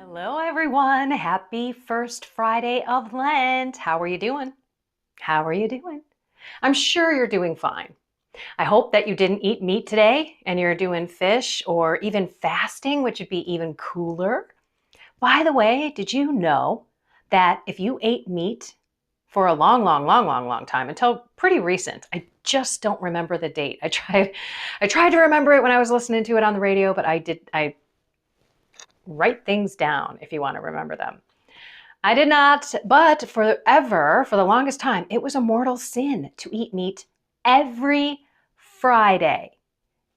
Hello, everyone. Happy first Friday of Lent. How are you doing? How are you doing? I'm sure you're doing fine. I hope that you didn't eat meat today and you're doing fish or even fasting, which would be even cooler. By the way, did you know that if you ate meat for a long time, until pretty recent, I just don't remember the date. I tried to remember it when I was listening to it on the radio, but I write things down if you want to remember them. I did not, but for the longest time, it was a mortal sin to eat meat every Friday,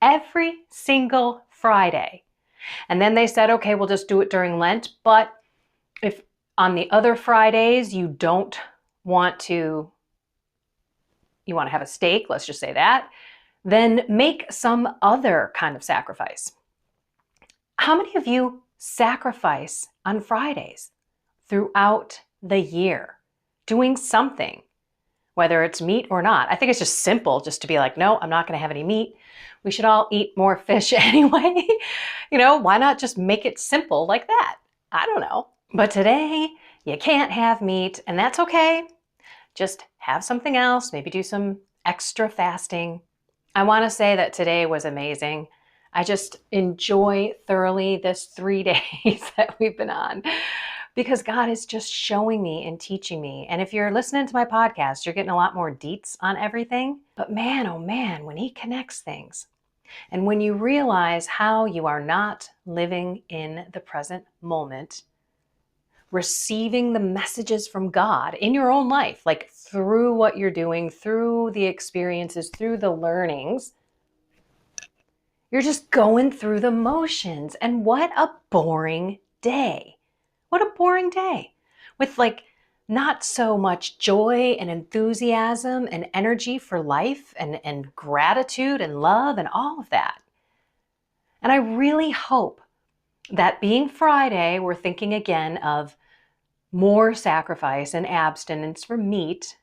every single Friday. And then they said, okay, we'll just do it during Lent. But if on the other Fridays you want to have a steak, let's just say that, then make some other kind of sacrifice. How many of you sacrifice on Fridays throughout the year, doing something, whether it's meat or not? I think it's just simple just to be like, no, I'm not going to have any meat. We should all eat more fish anyway. Why not just make it simple like that? I don't know. But today you can't have meat, and that's okay. Just have something else, maybe do some extra fasting. I want to say that today was amazing. I just enjoy thoroughly this 3 days that we've been on because God is just showing me and teaching me. And if you're listening to my podcast, you're getting a lot more deets on everything. But man, oh man, when He connects things and when you realize how you are not living in the present moment, receiving the messages from God in your own life, like through what you're doing, through the experiences, through the learnings, you're just going through the motions. And what a boring day. What a boring day with not so much joy and enthusiasm and energy for life and gratitude and love and all of that. And I really hope that being Friday, we're thinking again of more sacrifice and abstinence from meat.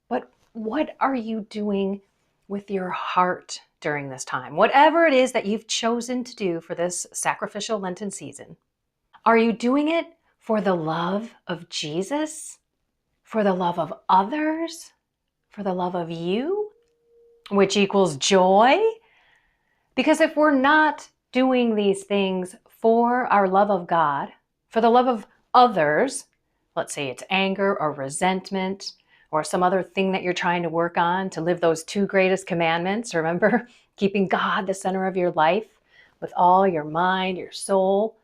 But what are you doing with your heart during this time? Whatever it is that you've chosen to do for this sacrificial Lenten season, are you doing it for the love of Jesus? For the love of others? For the love of you? Which equals joy? Because if we're not doing these things for our love of God, for the love of others, let's say it's anger or resentment, or some other thing that you're trying to work on to live those 2 greatest commandments. Remember, keeping God the center of your life with all your mind, your soul,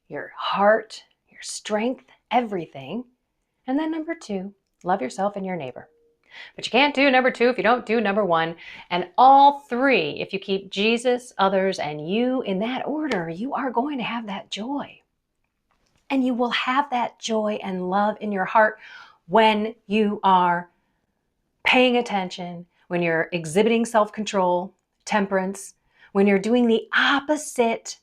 your heart, your strength, everything. And then number 2, love yourself and your neighbor. But you can't do number 2 if you don't do number 1. And all 3, if you keep Jesus, others, and you in that order, you are going to have that joy. And you will have that joy and love in your heart when you are paying attention, when you're exhibiting self-control, temperance, when you're doing the opposite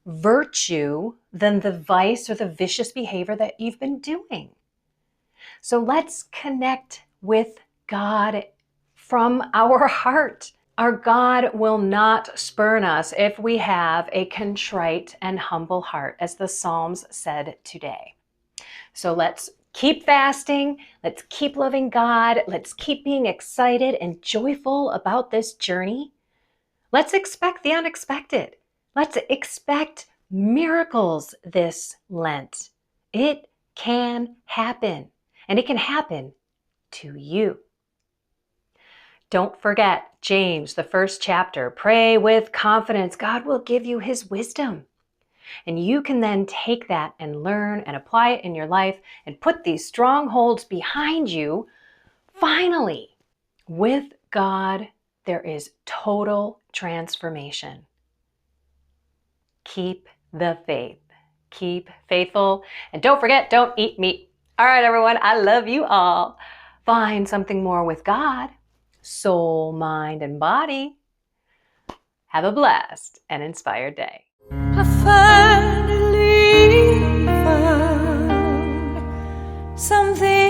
virtue than the vice or the vicious behavior that you've been doing. So let's connect with God from our heart. Our God will not spurn us if we have a contrite and humble heart, as the Psalms said today. So let's keep fasting. Let's keep loving God. Let's keep being excited and joyful about this journey. Let's expect the unexpected. Let's expect miracles this Lent. It can happen, and it can happen to you. Don't forget James, the 1st chapter. Pray with confidence. God will give you His wisdom. And you can then take that and learn and apply it in your life and put these strongholds behind you. Finally, with God, there is total transformation. Keep the faith. Keep faithful. And don't forget, don't eat meat. All right, everyone, I love you all. Find something more with God, soul, mind, and body. Have a blessed and inspired day. I finally found something